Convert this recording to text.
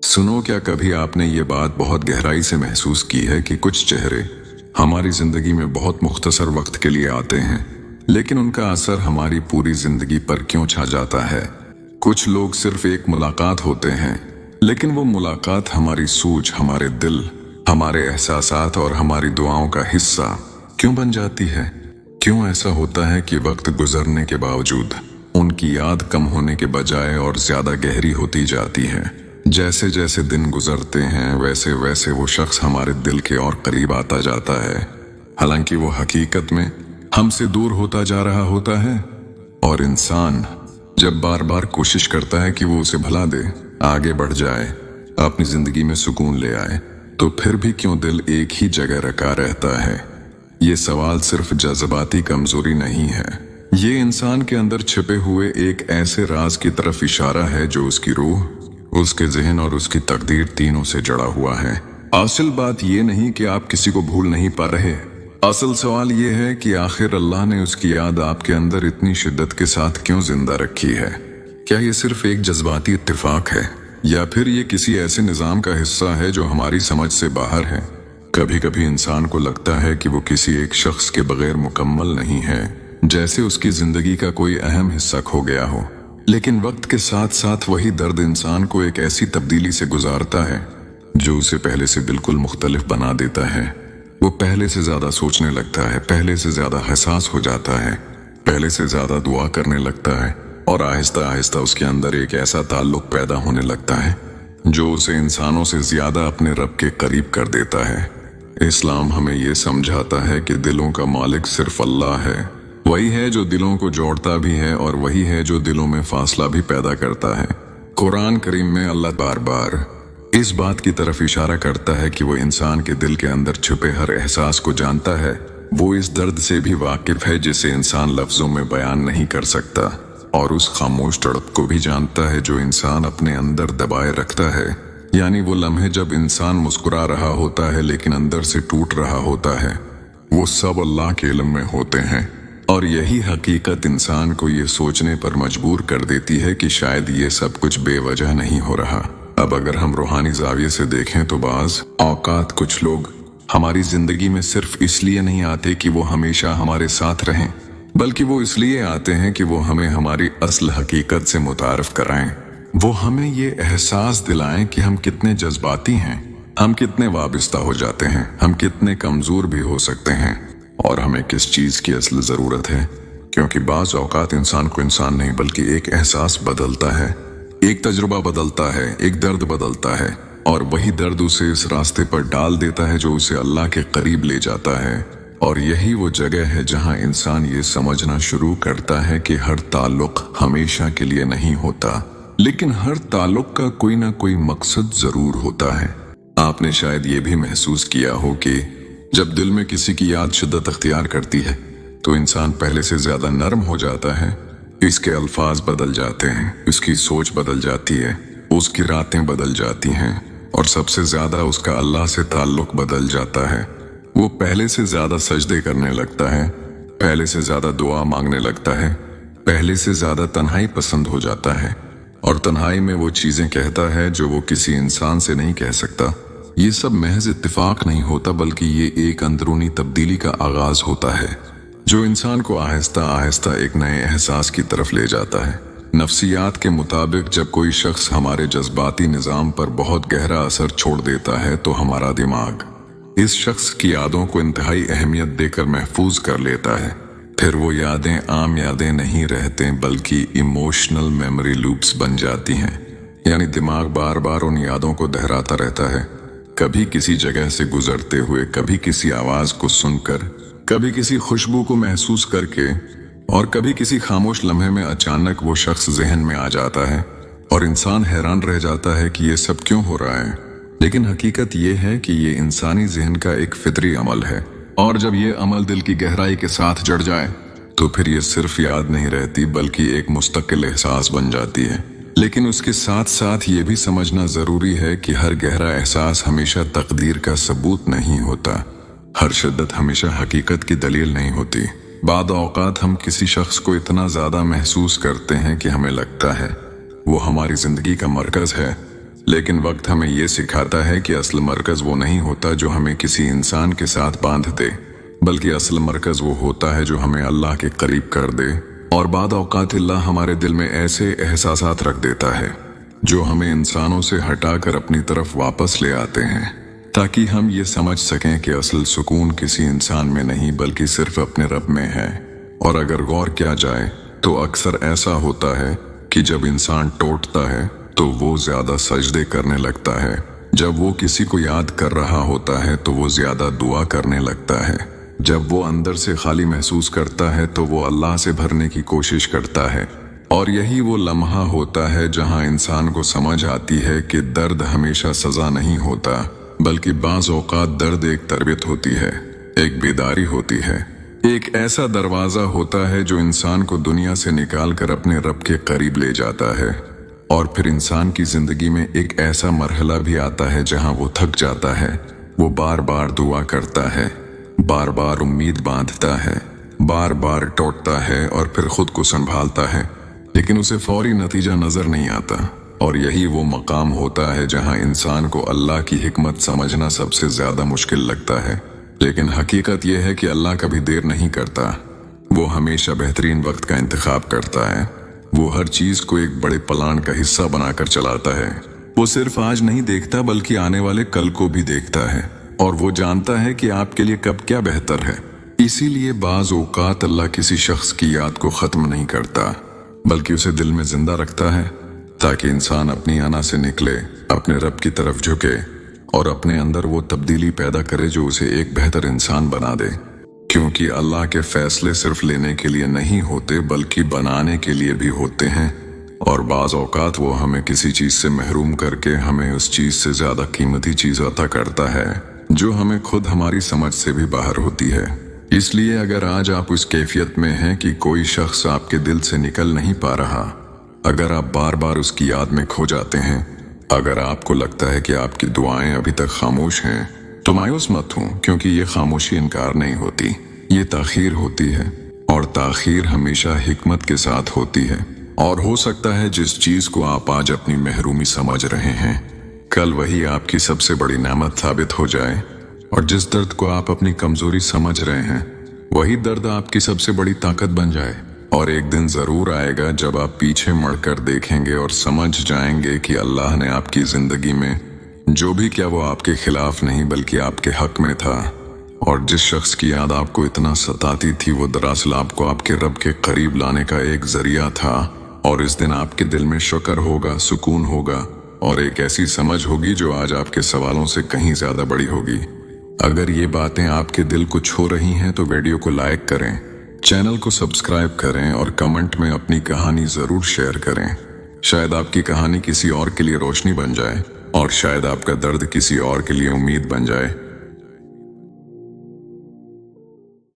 सुनो, क्या कभी आपने ये बात बहुत गहराई से महसूस की है कि कुछ चेहरे हमारी जिंदगी में बहुत मुख्तसर वक्त के लिए आते हैं, लेकिन उनका असर हमारी पूरी जिंदगी पर क्यों छा जाता है। कुछ लोग सिर्फ एक मुलाकात होते हैं, लेकिन वो मुलाकात हमारी सोच, हमारे दिल, हमारे एहसासात और हमारी दुआओं का हिस्सा क्यों बन जाती है। क्यों ऐसा होता है कि वक्त गुजरने के बावजूद उनकी याद कम होने के बजाय और ज्यादा गहरी होती जाती है। जैसे जैसे दिन गुजरते हैं वैसे वैसे वो शख्स हमारे दिल के और करीब आता जाता है, हालांकि वो हकीकत में हमसे दूर होता जा रहा होता है। और इंसान जब बार बार कोशिश करता है कि वो उसे भुला दे, आगे बढ़ जाए, अपनी जिंदगी में सुकून ले आए, तो फिर भी क्यों दिल एक ही जगह रखा रहता है। ये सवाल सिर्फ जज्बाती कमजोरी नहीं है, ये इंसान के अंदर छिपे हुए एक ऐसे राज की तरफ इशारा है जो उसकी रूह, उसके ज़हन और उसकी तकदीर तीनों से जुड़ा हुआ है। असल बात ये नहीं कि आप किसी को भूल नहीं पा रहे, असल सवाल ये है कि आखिर अल्लाह ने उसकी याद आपके अंदर इतनी शिद्दत के साथ क्यों जिंदा रखी है। क्या ये सिर्फ एक जज्बाती इत्तेफाक है, या फिर ये किसी ऐसे निज़ाम का हिस्सा है जो हमारी समझ से बाहर है। कभी कभी इंसान को लगता है कि वो किसी एक शख्स के बगैर मुकम्मल नहीं है, जैसे उसकी जिंदगी का कोई अहम हिस्सा खो गया हो। लेकिन वक्त के साथ साथ वही दर्द इंसान को एक ऐसी तब्दीली से गुजारता है जो उसे पहले से बिल्कुल मुख्तलिफ बना देता है। वो पहले से ज्यादा सोचने लगता है, पहले से ज्यादा हसास हो जाता है, पहले से ज्यादा दुआ करने लगता है, और आहिस्ता आहिस्ता उसके अंदर एक ऐसा ताल्लुक पैदा होने लगता है जो उसे इंसानों से ज्यादा अपने रब के करीब कर देता है। इस्लाम हमें ये समझाता है कि दिलों का मालिक सिर्फ अल्लाह है। वही है जो दिलों को जोड़ता भी है और वही है जो दिलों में फासला भी पैदा करता है। कुरान करीम में अल्लाह बार बार इस बात की तरफ इशारा करता है कि वो इंसान के दिल के अंदर छुपे हर एहसास को जानता है। वो इस दर्द से भी वाकिफ है जिसे इंसान लफ्जों में बयान नहीं कर सकता, और उस खामोश तड़प को भी जानता है जो इंसान अपने अंदर दबाए रखता है। यानी वो लम्हे जब इंसान मुस्कुरा रहा होता है लेकिन अंदर से टूट रहा होता है, वो सब अल्लाह के इल्म में होते हैं। और यही हकीकत इंसान को ये सोचने पर मजबूर कर देती है कि शायद ये सब कुछ बेवजह नहीं हो रहा। अब अगर हम रूहानी जाविये से देखें तो बाज औकात कुछ लोग हमारी जिंदगी में सिर्फ इसलिए नहीं आते कि वो हमेशा हमारे साथ रहें, बल्कि वो इसलिए आते हैं कि वो हमें हमारी असल हकीकत से मुतारफ कराएं। वो हमें ये एहसास दिलाएं कि हम कितने जज्बाती हैं, हम कितने वाबिस्ता हो जाते हैं, हम कितने कमजोर भी हो सकते हैं, और हमें किस चीज की असल जरूरत है। क्योंकि बाज औकात इंसान को इंसान नहीं बल्कि एक एहसास बदलता है, एक तजुर्बा बदलता है, एक दर्द बदलता है, और वही दर्द उसे इस रास्ते पर डाल देता है जो उसे अल्लाह के करीब ले जाता है। और यही वो जगह है जहां इंसान ये समझना शुरू करता है कि हर ताल्लुक हमेशा के लिए नहीं होता, लेकिन हर ताल्लुक का कोई ना कोई मकसद जरूर होता है। आपने शायद ये भी महसूस किया हो कि जब दिल में किसी की याद शिद्दत अख्तियार करती है तो इंसान पहले से ज्यादा नरम हो जाता है, इसके अल्फाज बदल जाते हैं, उसकी सोच बदल जाती है, उसकी रातें बदल जाती हैं, और सबसे ज्यादा उसका अल्लाह से ताल्लुक बदल जाता है। वो पहले से ज्यादा सजदे करने लगता है, पहले से ज्यादा दुआ मांगने लगता है, पहले से ज्यादा तन्हाई पसंद हो जाता है, और तन्हाई में वो चीजें कहता है जो वो किसी इंसान से नहीं कह सकता। ये सब महज इत्तेफाक नहीं होता, बल्कि ये एक अंदरूनी तब्दीली का आगाज होता है जो इंसान को आहिस्ता आहिस्ता एक नए एहसास की तरफ ले जाता है। नफ्सियात के मुताबिक जब कोई शख्स हमारे जज्बाती निज़ाम पर बहुत गहरा असर छोड़ देता है तो हमारा दिमाग इस शख्स की यादों को इंतहाई अहमियत देकर महफूज कर लेता है। फिर वो यादें आम यादें नहीं रहते बल्कि इमोशनल मेमोरी लूप्स बन जाती हैं। यानी दिमाग बार बार उन यादों को दोहराता रहता है, कभी किसी जगह से गुजरते हुए, कभी किसी आवाज को सुनकर, कभी किसी खुशबू को महसूस करके, और कभी किसी खामोश लम्हे में अचानक वो शख्स जहन में आ जाता है और इंसान हैरान रह जाता है कि ये सब क्यों हो रहा है। लेकिन हकीकत ये है कि ये इंसानी जहन का एक फितरी अमल है, और जब ये अमल दिल की गहराई के साथ जड़ जाए तो फिर ये सिर्फ याद नहीं रहती बल्कि एक मुस्तकिल एहसास बन जाती है। लेकिन उसके साथ साथ ये भी समझना जरूरी है कि हर गहरा एहसास हमेशा तकदीर का सबूत नहीं होता, हर शिद्दत हमेशा हकीकत की दलील नहीं होती। बाद औकात हम किसी शख्स को इतना ज्यादा महसूस करते हैं कि हमें लगता है वो हमारी जिंदगी का मरकज है, लेकिन वक्त हमें ये सिखाता है कि असल मरकज वो नहीं होता जो हमें किसी इंसान के साथ बांध दे, बल्कि असल मरकज वो होता है जो हमें अल्लाह के करीब कर दे। और बाद औकात अल्लाह हमारे दिल में ऐसे एहसासात रख देता है जो हमें इंसानों से हटाकर अपनी तरफ वापस ले आते हैं, ताकि हम ये समझ सकें कि असल सुकून किसी इंसान में नहीं बल्कि सिर्फ अपने रब में है। और अगर गौर किया जाए तो अक्सर ऐसा होता है कि जब इंसान टूटता है तो वो ज्यादा सजदे करने लगता है, जब वो किसी को याद कर रहा होता है तो वो ज्यादा दुआ करने लगता है, जब वो अंदर से खाली महसूस करता है तो वो अल्लाह से भरने की कोशिश करता है। और यही वो लम्हा होता है जहां इंसान को समझ आती है कि दर्द हमेशा सजा नहीं होता, बल्कि बाज़ औक़ात दर्द एक तरबियत होती है, एक बेदारी होती है, एक ऐसा दरवाजा होता है जो इंसान को दुनिया से निकाल कर अपने रब के करीब ले जाता है। और फिर इंसान की जिंदगी में एक ऐसा मरहला भी आता है जहां वो थक जाता है, वो बार बार दुआ करता है, बार बार उम्मीद बांधता है, बार बार टूटता है और फिर खुद को संभालता है, लेकिन उसे फौरी नतीजा नजर नहीं आता। और यही वो मकाम होता है जहां इंसान को अल्लाह की हिकमत समझना सबसे ज्यादा मुश्किल लगता है। लेकिन हकीकत यह है कि अल्लाह कभी देर नहीं करता, वो हमेशा बेहतरीन वक्त का इंतखाब करता है। वो हर चीज को एक बड़े प्लान का हिस्सा बनाकर चलाता है। वो सिर्फ आज नहीं देखता बल्कि आने वाले कल को भी देखता है, और वो जानता है कि आपके लिए कब क्या बेहतर है। इसीलिए बाज़ औक़ात अल्लाह किसी शख्स की याद को खत्म नहीं करता, बल्कि उसे दिल में जिंदा रखता है, ताकि इंसान अपनी अना से निकले, अपने रब की तरफ झुके और अपने अंदर वो तब्दीली पैदा करे जो उसे एक बेहतर इंसान बना दे। क्योंकि अल्लाह के फैसले सिर्फ लेने के लिए नहीं होते बल्कि बनाने के लिए भी होते हैं। और बाज़ औक़ात वो हमें किसी चीज से महरूम करके हमें उस चीज से ज्यादा कीमती चीज अता करता है जो हमें खुद हमारी समझ से भी बाहर होती है। इसलिए अगर आज आप उस कैफियत में हैं कि कोई शख्स आपके दिल से निकल नहीं पा रहा, अगर आप बार बार उसकी याद में खो जाते हैं, अगर आपको लगता है कि आपकी दुआएं अभी तक खामोश हैं, तो मायूस मत हो, क्योंकि ये खामोशी इनकार नहीं होती, ये ताखीर होती है। और ताखीर हमेशा हिकमत के साथ होती है। और हो सकता है जिस चीज को आप आज अपनी महरूमी समझ रहे हैं, कल वही आपकी सबसे बड़ी नेमत साबित हो जाए। और जिस दर्द को आप अपनी कमजोरी समझ रहे हैं, वही दर्द आपकी सबसे बड़ी ताकत बन जाए। और एक दिन जरूर आएगा जब आप पीछे मुड़कर देखेंगे और समझ जाएंगे कि अल्लाह ने आपकी जिंदगी में जो भी किया वो आपके खिलाफ नहीं बल्कि आपके हक में था। और जिस शख्स की याद आपको इतना सताती थी वो दरअसल आपको आपके रब के करीब लाने का एक जरिया था। और इस दिन आपके दिल में शुक्र होगा, सुकून होगा और एक ऐसी समझ होगी जो आज आपके सवालों से कहीं ज्यादा बड़ी होगी। अगर ये बातें आपके दिल को छू रही हैं तो वीडियो को लाइक करें, चैनल को सब्सक्राइब करें और कमेंट में अपनी कहानी जरूर शेयर करें। शायद आपकी कहानी किसी और के लिए रोशनी बन जाए और शायद आपका दर्द किसी और के लिए उम्मीद बन जाए।